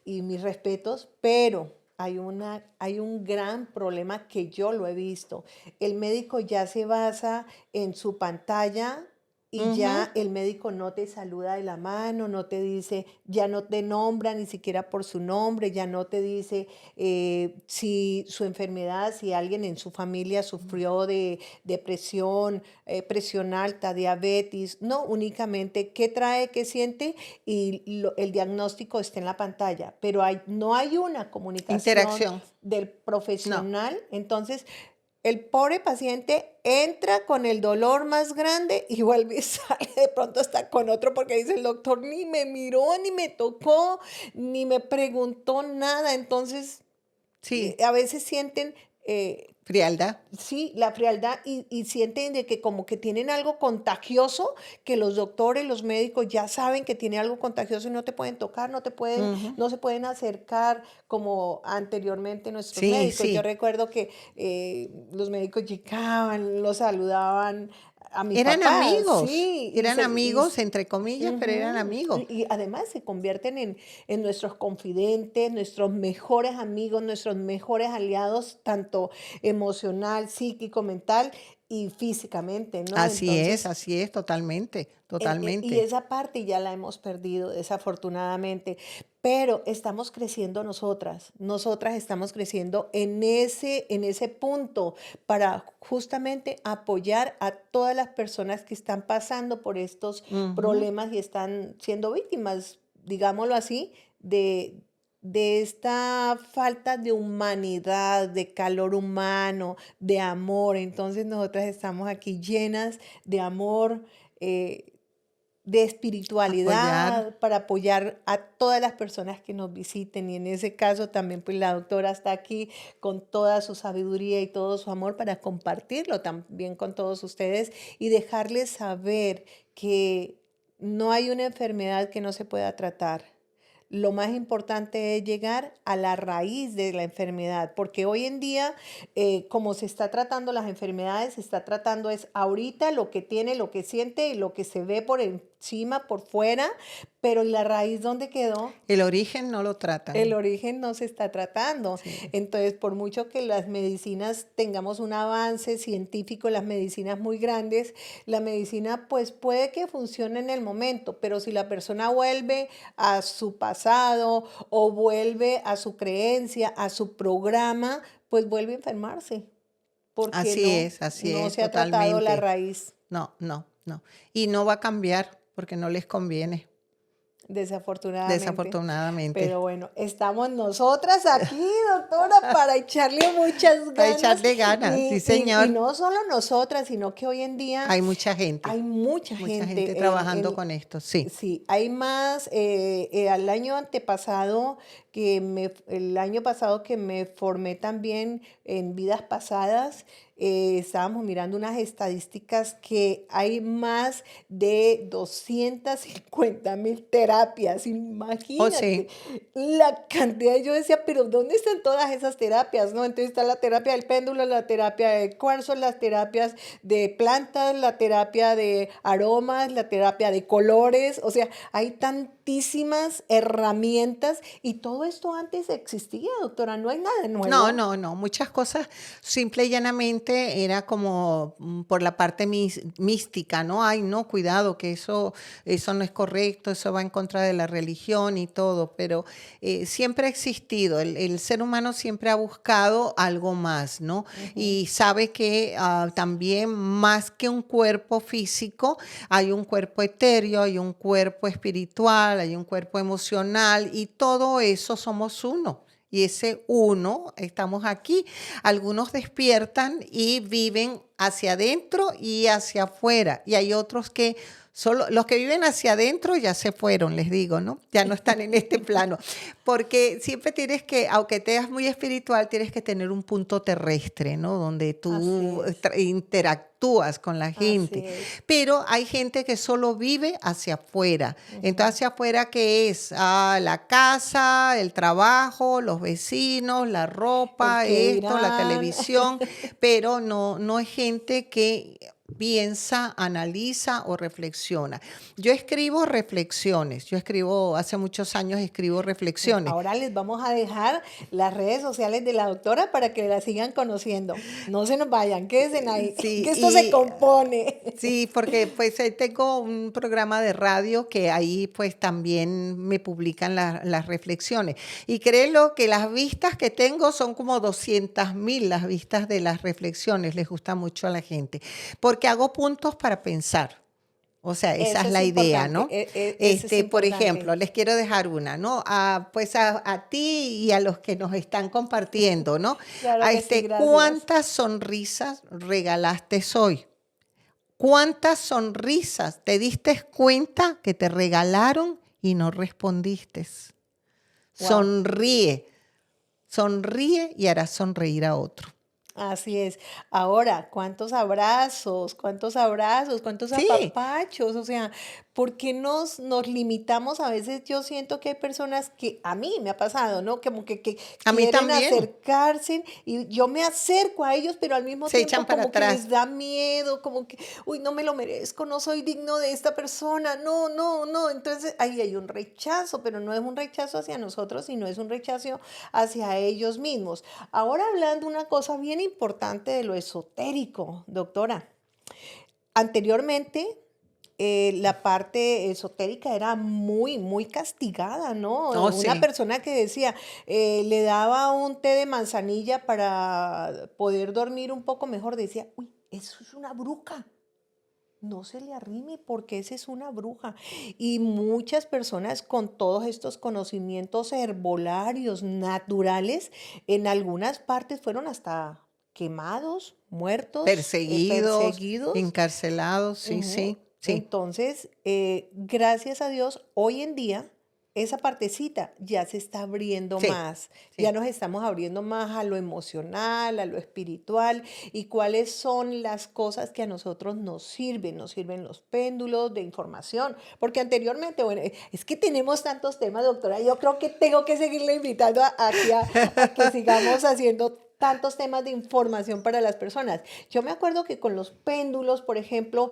y mis respetos, pero hay un gran problema que yo lo he visto. El médico ya se basa en su pantalla y Ujú. ya el médico no te saluda de la mano, no te dice, ya no te nombra ni siquiera por su nombre, ya no te dice si su enfermedad, si alguien en su familia sufrió de depresión, presión alta, diabetes, no, únicamente qué trae, qué siente y el diagnóstico está en la pantalla, pero no hay una comunicación Interacción. del No. profesional. Entonces el pobre paciente entra con el dolor más grande y vuelve y sale de pronto hasta con otro porque dice el doctor ni me miró, ni me tocó, ni me preguntó nada. Entonces, Sí, a veces sienten, eh, frialdad. sí, la frialdad y sienten de que como que tienen algo contagioso, que los doctores, los médicos ya saben que tiene algo contagioso y no te pueden tocar, Ujú. no se pueden acercar como anteriormente nuestros Sí, médicos. Yo sí. recuerdo que los médicos llegaban, los saludaban a mi papá, sí, Eran amigos, entre comillas, pero eran ujú, amigos. y además se convierten en nuestros confidentes, nuestros mejores amigos, nuestros mejores aliados, tanto emocional, psíquico, mental y físicamente, ¿no? Entonces, Así es, totalmente, y totalmente. esa parte ya la hemos perdido, desafortunadamente, pero estamos creciendo nosotras, nosotras estamos creciendo en ese punto para justamente apoyar a todas las personas que están pasando por estos Ujú. problemas y están siendo víctimas, digámoslo así, de esta falta de humanidad, de calor humano, de amor. Entonces nosotras estamos aquí llenas de amor, eh, de Apoyar. espiritualidad para apoyar a todas las personas que nos visiten y en ese caso también pues la doctora está aquí con toda su sabiduría y todo su amor para compartirlo también con todos ustedes y dejarles saber que no hay una enfermedad que no se pueda tratar. Lo más importante es llegar a la raíz de la enfermedad, porque hoy en día, como se está tratando las enfermedades, se está tratando es ahorita lo que tiene, lo que siente y lo que se ve por encima, por fuera, pero ¿y la raíz dónde quedó? El origen no lo El tratan. origen no se está tratando. Sí. Entonces, por mucho que las medicinas tengamos un avance científico, las medicinas muy grandes, la medicina pues puede que funcione en el momento, pero si la persona vuelve a su pasado o vuelve a su creencia, a su programa, pues vuelve a enfermarse, porque Así no es, se ha tratado la totalmente. raíz. No, no, no. Y no va a cambiar porque no les conviene, Desafortunadamente. desafortunadamente. Pero bueno, estamos nosotras aquí, doctora, para echarle muchas Para ganas echarle ganas, sí, y señor. no solo nosotras, sino que hoy en día Hay mucha hay mucha gente gente trabajando con esto, sí. sí, hay más, al año antepasado el año pasado que me formé también en vidas pasadas, estábamos mirando unas estadísticas que hay más de 250.000 terapias, Oh, imagínate sí. la cantidad, yo decía, pero ¿dónde están todas esas terapias? ¿No? Entonces está la terapia del péndulo, la terapia de cuarzo, las terapias de plantas, la terapia de aromas, la terapia de colores, o sea, hay tantísimas herramientas y todo esto antes existía, doctora, no hay nada No, nuevo. no, no, muchas cosas simple y llanamente era como por la parte mística, ¿no? Ay, no, cuidado, que eso no es correcto, eso va en contra de la religión y todo, pero siempre ha existido, el ser humano siempre ha buscado algo más, ¿no? Ujú. Y sabe que también más que un cuerpo físico, hay un cuerpo etéreo, hay un cuerpo espiritual, hay un cuerpo emocional y todo eso somos uno. y ese uno, estamos aquí. Algunos despiertan y viven hacia adentro y hacia afuera. Y hay otros que solo los que viven hacia adentro ya se fueron, les digo, ¿no? Ya no están en este plano. Porque siempre tienes que, aunque te seas muy espiritual, tienes que tener un punto terrestre, ¿no? Donde Así tú es, interactúas con la así gente. es. Pero hay gente que solo vive hacia afuera. Entonces, Ujú. hacia afuera, ¿qué es? La casa, el trabajo, los vecinos, la El ropa, que esto, la dirán. televisión, pero no es gente que piensa, analiza o reflexiona. Yo escribo reflexiones. Yo escribo, hace muchos años escribo Pues reflexiones. ahora les vamos a dejar las redes sociales de la doctora para que la sigan conociendo. No se nos vayan, quédense ahí, Sí, que esto se compone. sí, porque pues tengo un programa de radio que ahí pues también me publican las reflexiones. Y créelo que las vistas que tengo son como 200.000 las vistas de las reflexiones, les gusta mucho a la gente, porque hago puntos para pensar. O sea, esa Eso es es la idea, importante, ¿no? eso es Por ejemplo, importante. les quiero dejar una, ¿no? Pues a ti y a los que nos están compartiendo, ¿no? Claro que sí, gracias. ¿Cuántas sonrisas regalaste hoy? ¿Cuántas sonrisas te diste cuenta que te regalaron y no respondiste? Wow. Sonríe, sonríe y harás sonreír a otro. Así es. Ahora, cuántos Sí, apapachos, o sea, ¿por qué nos limitamos? A veces yo siento que hay personas que a mí me ha pasado, ¿no? Como que a mí quieren también. acercarse y yo me acerco a ellos, pero al mismo Se echan tiempo para como que les atrás. da miedo, como que, uy, no me lo merezco, no soy digno de esta persona, no, no, no. Entonces ahí hay un rechazo, pero no es un rechazo hacia nosotros, sino es un rechazo hacia ellos mismos. Ahora hablando una cosa bien importante de lo esotérico, doctora. Anteriormente, la parte esotérica era muy, muy castigada, ¿no? Oh, Una sí. persona que decía, le daba un té de manzanilla para poder dormir un poco mejor, decía, uy, eso es una bruja. No se le arrime porque esa es una bruja. Y muchas personas con todos estos conocimientos herbolarios naturales, en algunas partes fueron hasta quemados, muertos, Perseguidos, perseguidos. encarcelados, sí, Ujú. sí, sí, Entonces, gracias a Dios, hoy en día esa partecita ya se está abriendo sí, más, ya sí. nos estamos abriendo más a lo emocional, a lo espiritual y cuáles son las cosas que a nosotros nos sirven los péndulos de información, porque anteriormente, bueno, es que tenemos tantos temas, doctora, yo creo que tengo que seguirle invitando aquí a que sigamos haciendo tantos temas de información para las personas. Yo me acuerdo que con los péndulos, por ejemplo,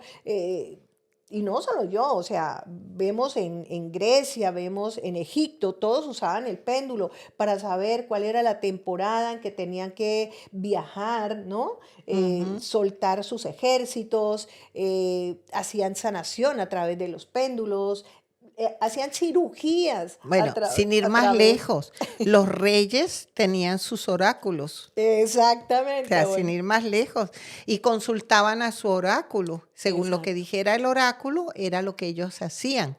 y no solo yo, o sea, vemos en Grecia, vemos en Egipto, todos usaban el péndulo para saber cuál era la temporada en que tenían que viajar, ¿no? Ujú. Soltar sus ejércitos, hacían sanación a través de los péndulos, hacían cirugías Bueno, sin ir a más través. lejos, los reyes tenían sus oráculos, o Exactamente, sea, sin bueno, ir más lejos, y consultaban a su oráculo. Según lo que exacto. dijera el oráculo, era lo que ellos hacían.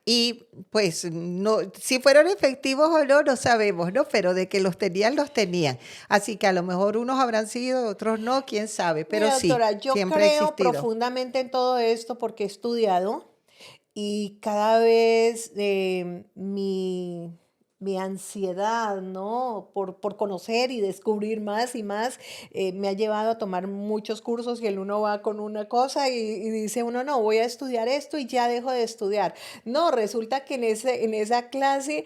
Y pues no, si fueron efectivos o no, no sabemos, ¿no? Pero de que los tenían, los tenían. Así que a lo mejor unos habrán sido, otros no, quién sabe, pero Mira, sí, doctora, yo siempre ha creo existido. profundamente en todo esto porque he estudiado y cada vez mi ansiedad, ¿no? Por conocer y descubrir más y más, me ha llevado a tomar muchos cursos y el uno va con una cosa y dice uno, no, voy a estudiar esto y ya dejo de estudiar. No, resulta que en esa clase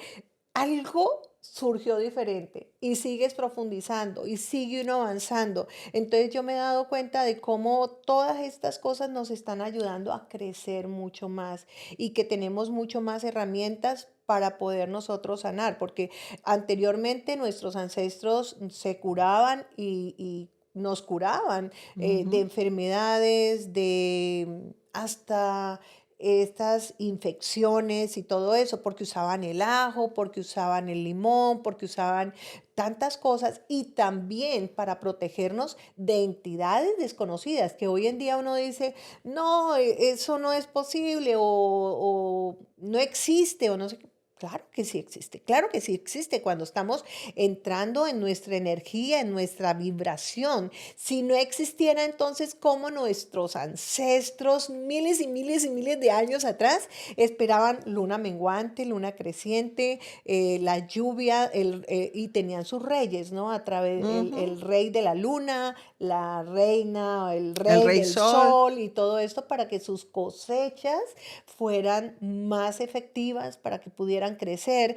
algo surgió diferente y sigues profundizando y sigue uno avanzando. Entonces yo me he dado cuenta de cómo todas estas cosas nos están ayudando a crecer mucho más y que tenemos mucho más herramientas para poder nosotros sanar, porque anteriormente nuestros ancestros se curaban y nos curaban de Ujú. enfermedades, de hasta estas infecciones y todo eso, porque usaban el ajo, porque usaban el limón, porque usaban tantas cosas y también para protegernos de entidades desconocidas, que hoy en día uno dice, no, eso no es posible o no existe o no sé qué. Claro que sí existe cuando estamos entrando en nuestra energía, en nuestra vibración. Si no existiera, entonces, ¿cómo nuestros ancestros, miles y miles y miles de años atrás, esperaban luna menguante, luna creciente, la lluvia, y tenían sus reyes, ¿no? A través, Ujú. el rey de la luna, la reina, el El rey rey del sol. sol y todo esto para que sus cosechas fueran más efectivas, para que pudieran crecer.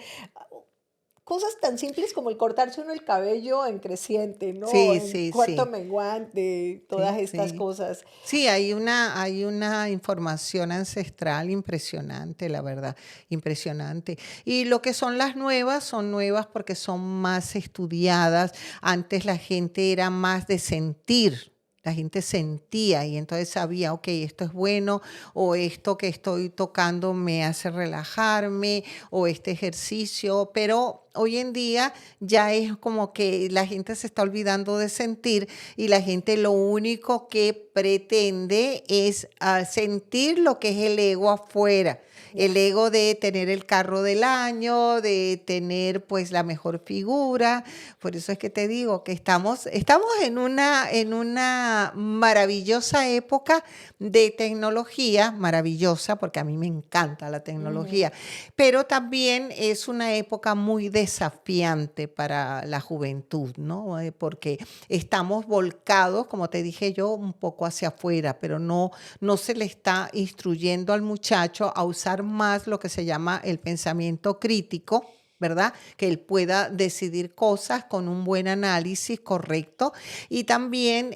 Cosas tan simples como el cortarse uno el cabello en creciente, ¿no? Sí, En sí, cuarto sí. menguante, Sí, todas estas sí. cosas. Sí, hay una información ancestral impresionante, la verdad, impresionante. Y lo que son nuevas porque son más estudiadas. Antes la gente era más de sentir. La gente sentía y entonces sabía, ok, esto es bueno, o esto que estoy tocando me hace relajarme, o este ejercicio, pero hoy en día ya es como que la gente se está olvidando de sentir y la gente lo único que pretende es sentir lo que es el ego afuera. El Ya. ego de tener el carro del año, de tener pues la mejor figura. Por eso es que te digo que estamos en una maravillosa época de tecnología, maravillosa, porque a mí me encanta la Ujú. tecnología, pero también es una época muy desafiante para la juventud, ¿no? Porque estamos volcados, como te dije yo, un poco hacia afuera, pero no se le está instruyendo al muchacho a usar más lo que se llama el pensamiento crítico. ¿Verdad? Que él pueda decidir cosas con un buen análisis correcto. Y también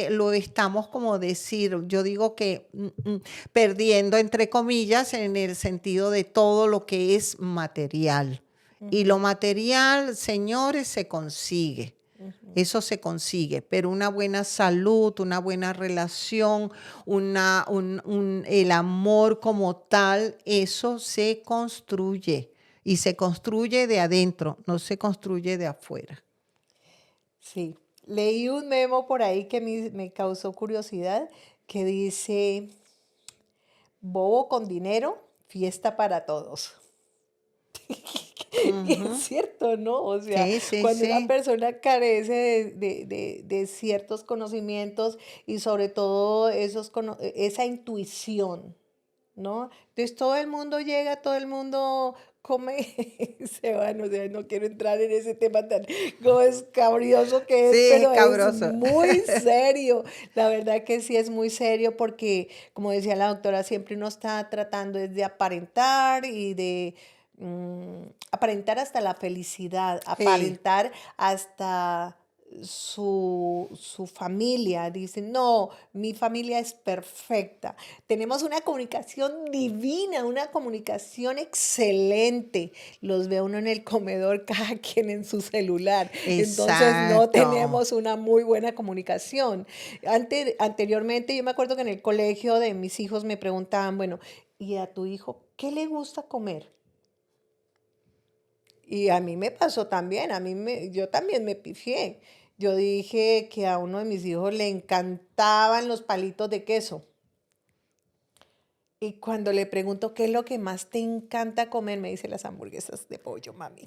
lo estamos, como decir, yo digo que perdiendo, entre comillas, en el sentido de todo lo que es material. Y lo Ujú. material, señores, se consigue. Ujú. Eso se consigue, pero una buena salud, una buena relación, el amor como tal, eso se construye y se construye de adentro, no se construye de afuera. Sí. Leí un memo por ahí que me causó curiosidad que dice, bobo con dinero, fiesta para todos. Y es Ujú. cierto, ¿no? O sea, Sí, sí, cuando una sí. persona carece de ciertos conocimientos y sobre todo esa intuición, ¿no? Entonces todo el mundo llega, todo el mundo come y se van, o sea, no quiero entrar en ese tema tan como escabrioso que es, Sí, pero es cabroso. muy serio. La verdad que sí es muy serio porque, como decía la doctora, siempre uno está tratando es de aparentar y de aparentar hasta la felicidad, Sí, aparentar hasta su familia. Dicen, no, mi familia es perfecta. Tenemos una comunicación divina, una comunicación excelente. Los ve uno en el comedor, cada quien en su celular. Entonces no exacto. tenemos una muy buena comunicación. Anteriormente yo me acuerdo que en el colegio de mis hijos me preguntaban, bueno, ¿y a tu hijo qué le gusta comer? Y a mí me pasó también, yo también me pifié. Yo dije que a uno de mis hijos le encantaban los palitos de queso. Y cuando le pregunto qué es lo que más te encanta comer, me dice las hamburguesas de pollo, mami.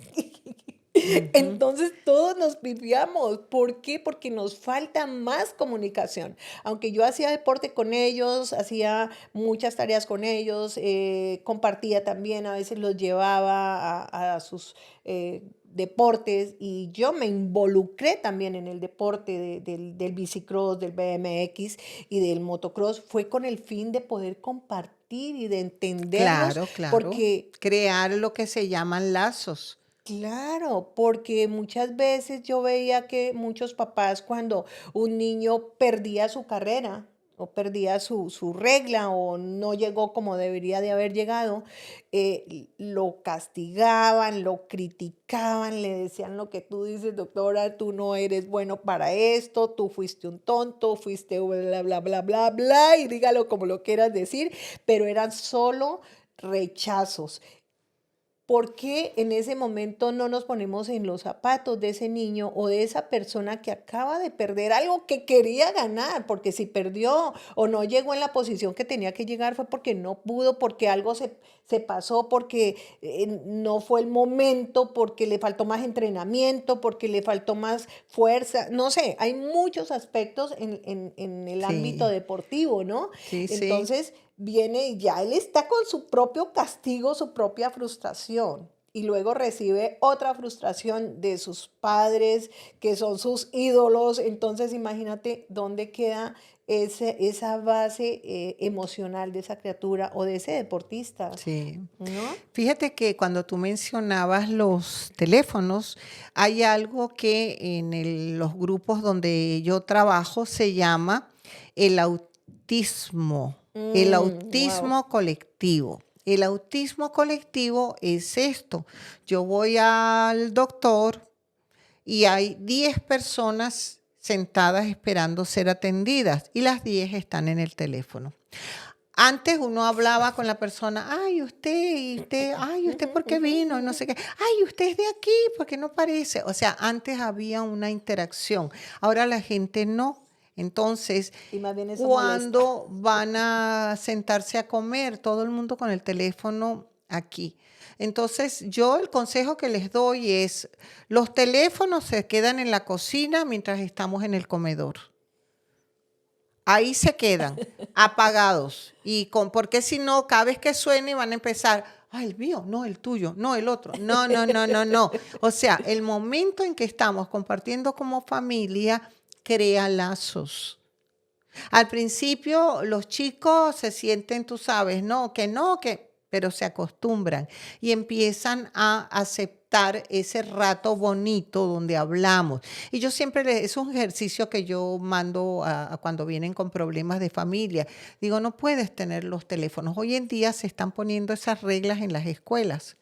Ujú. Entonces todos nos pifiamos. ¿Por qué? Porque nos falta más comunicación. Aunque yo hacía deporte con ellos, hacía muchas tareas con ellos, compartía también, a veces los llevaba a sus deportes y yo me involucré también en el deporte del bicicross, del BMX y del motocross. Fue con el fin de poder compartir y de entenderlos, Claro, claro. porque Crear lo que se llaman lazos. claro, porque muchas veces yo veía que muchos papás cuando un niño perdía su carrera o perdía su regla o no llegó como debería de haber llegado, lo castigaban, lo criticaban, le decían lo que tú dices, doctora, tú no eres bueno para esto, tú fuiste un tonto, fuiste bla, bla, bla, bla, bla, y dígalo como lo quieras decir, pero eran solo rechazos. ¿por qué en ese momento no nos ponemos en los zapatos de ese niño o de esa persona que acaba de perder algo que quería ganar? Porque si perdió o no llegó en la posición que tenía que llegar fue porque no pudo, porque algo se pasó, porque no fue el momento, porque le faltó más entrenamiento, porque le faltó más fuerza. No sé, hay muchos aspectos en el ámbito Sí, deportivo, ¿no? sí, sí. Entonces viene y ya él está con su propio castigo, su propia frustración. Y luego recibe otra frustración de sus padres, que son sus ídolos. Entonces imagínate dónde queda esa base emocional de esa criatura o de ese deportista, Sí. ¿no? Fíjate que cuando tú mencionabas los teléfonos, hay algo que en los grupos donde yo trabajo se llama el autismo, el Wow. autismo colectivo. El autismo colectivo es esto. Yo voy al doctor y hay 10 personas sentadas esperando ser atendidas y las 10 están en el teléfono. Antes uno hablaba con la persona, ay, usted, ¿por qué vino? Y no sé qué, ay, usted es de aquí, ¿por qué no parece? O sea, antes había una interacción, ahora la gente no. Entonces, Y más bien eso molesta. cuando van a sentarse a comer, todo el mundo con el teléfono aquí. Entonces, yo el consejo que les doy es, los teléfonos se quedan en la cocina mientras estamos en el comedor. Ahí se quedan apagados. Porque si no, cada vez que suene van a empezar, ah, el mío, no el tuyo, no el otro. No, no, no, no, no. O sea, el momento en que estamos compartiendo como familia crea lazos. Al principio los chicos se sienten, tú sabes, no, pero se acostumbran y empiezan a aceptar ese rato bonito donde hablamos. Y yo siempre, es un ejercicio que yo mando a cuando vienen con problemas de familia. Digo, no puedes tener los teléfonos. Hoy en día se están poniendo esas reglas en las escuelas.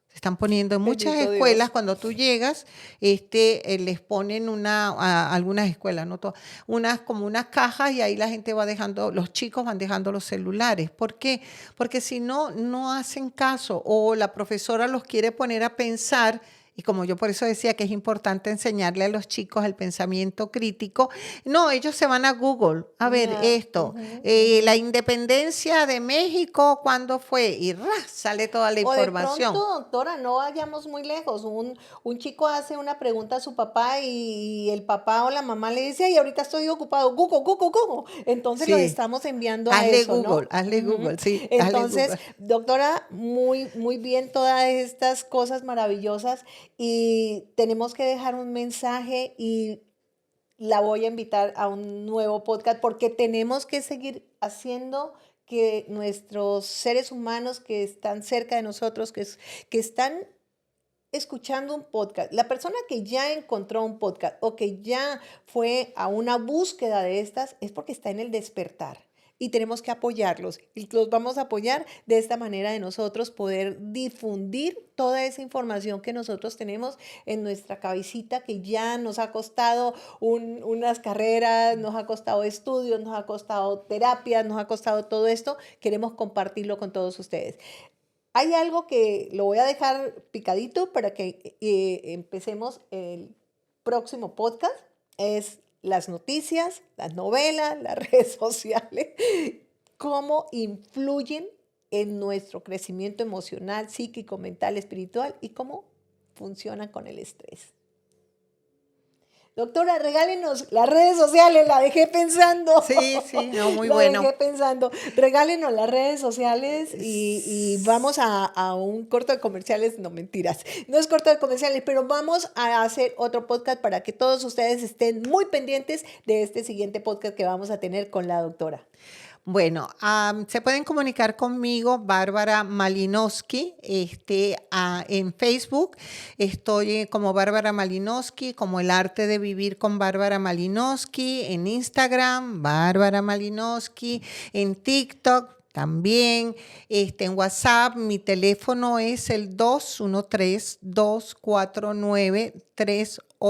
Se están poniendo en muchas Bendito escuelas, Dios. cuando tú llegas, les ponen algunas escuelas, no todas, como unas cajas y ahí la gente va dejando, los chicos van dejando los celulares. ¿Por qué? Porque si no, no hacen caso o la profesora los quiere poner a pensar. Y como yo por eso decía que es importante enseñarle a los chicos el pensamiento crítico, no, ellos se van a Google a ver Ah, esto, ujú, ujú. la independencia de México, ¿cuándo fue? Y sale toda la O de pronto, información. doctora, no vayamos muy lejos. Un chico hace una pregunta a su papá y el papá o la mamá le dice, ay, ahorita estoy ocupado, Google, Google, Google. Entonces los Sí, estamos enviando a eso, ¿no? hazle Ujú. Google, sí, hazle Entonces, Google. doctora, muy, muy bien todas estas cosas maravillosas y tenemos que dejar un mensaje y la voy a invitar a un nuevo podcast porque tenemos que seguir haciendo que nuestros seres humanos que están cerca de nosotros, que están escuchando un podcast, la persona que ya encontró un podcast o que ya fue a una búsqueda de estas es porque está en el despertar y tenemos que apoyarlos y los vamos a apoyar de esta manera de nosotros poder difundir toda esa información que nosotros tenemos en nuestra cabecita que ya nos ha costado unas carreras, nos ha costado estudios, nos ha costado terapias, nos ha costado todo esto, queremos compartirlo con todos ustedes. Hay algo que lo voy a dejar picadito para que empecemos el próximo podcast. Es las noticias, las novelas, las redes sociales, cómo influyen en nuestro crecimiento emocional, psíquico, mental, espiritual y cómo funcionan con el estrés. Doctora, regálenos las redes sociales, la dejé pensando, Sí, sí, no, muy la bueno. dejé pensando. Regálenos las redes sociales y vamos a un corto de comerciales, no mentiras, no es corto de comerciales, pero vamos a hacer otro podcast para que todos ustedes estén muy pendientes de este siguiente podcast que vamos a tener con la doctora. Bueno, se pueden comunicar conmigo, Bárbara Malinowski, en Facebook. Estoy como Bárbara Malinowski, como El Arte de Vivir con Bárbara Malinowski, en Instagram, Bárbara Malinowski, en TikTok. También en WhatsApp, mi teléfono es el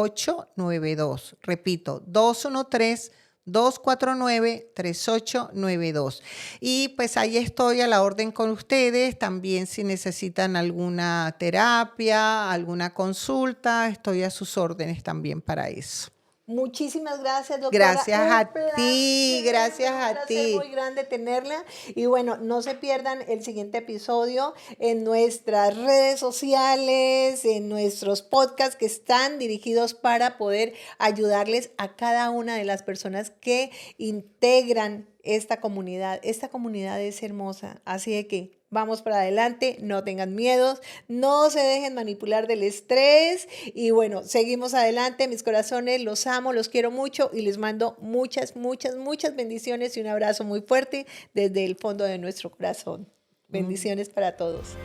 213-249-3892. Repito, 213 249-3892. Y pues ahí estoy a la orden con ustedes. También si necesitan alguna terapia, alguna consulta, estoy a sus órdenes también para eso. Muchísimas gracias, doctora. Gracias a ti, gracias Un a placer ti. muy grande tenerla. Y bueno, no se pierdan el siguiente episodio en nuestras redes sociales, en nuestros podcasts que están dirigidos para poder ayudarles a cada una de las personas que integran esta comunidad. Esta comunidad es hermosa, así de que vamos para adelante, no tengan miedos, no se dejen manipular del estrés y bueno, seguimos adelante, mis corazones, los amo, los quiero mucho y les mando muchas, muchas, muchas bendiciones y un abrazo muy fuerte desde el fondo de nuestro corazón. Bendiciones para todos.